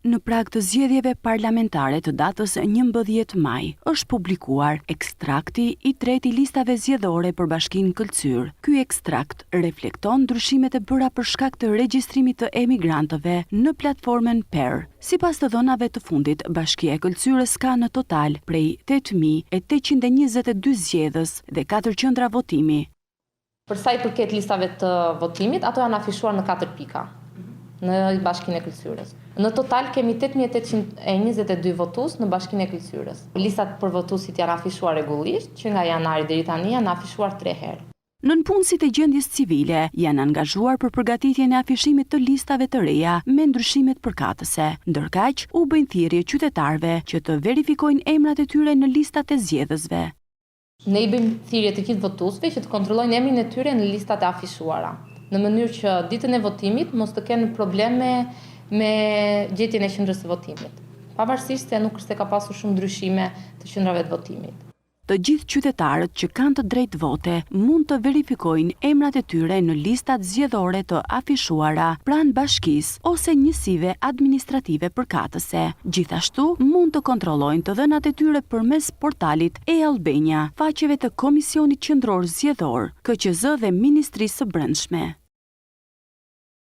Në prag të zgjedhjeve parlamentare të datës 11 maj, është publikuar ekstrakti i tretë i listave zgjedhore për Bashkinë Këlcyr. Ky ekstrakt reflekton ndryshimet e bëra për shkak të regjistrimit të emigrantëve në platformën PER. Sipas të dhënave të fundit, Bashkia e Këlcyrës ka në total prej 8.822 zgjedhës dhe 4 qendra votimi. Për sa i përket listave të votimit, ato janë afishuar në 4 pika në Bashkinë e Këlcyrës. Në total kemi 8.822 votues në Bashkinë e Këlcyrës. Listat për votuesit janë afishuar rregullisht, që nga janari deri tani janë afishuar 3 herë. Nënpunësit e gjendjes civile janë angazhuar për përgatitjen e afishimit të listave të reja me ndryshimet përkatëse. Ndërkaq, u bëjnë thirrje qytetarëve që të verifikojnë emrat e tyre në listat e zgjedhësve. Ne i bëjmë thirrje të gjithë votuesve që të kontrollojnë emrin e tyre në listat e afishuara, në mënyrë që ditën e votimit mos të kenë probleme me gjetjen e qendrës së votimit, pavarësisht se nuk është se ka pasur shumë ndryshime të qendrave të votimit. Të gjithë qytetarët që kanë të drejtë vote mund të verifikojnë emrat e tyre në listat zgjedhore të afishuara pranë bashkisë ose njësive administrative përkatëse. Gjithashtu mund të kontrollojnë të dhënat e tyre përmes portalit e-Albania, faqeve të Komisionit Qendror Zgjedhor, KQZ dhe Ministrisë së Brendshme.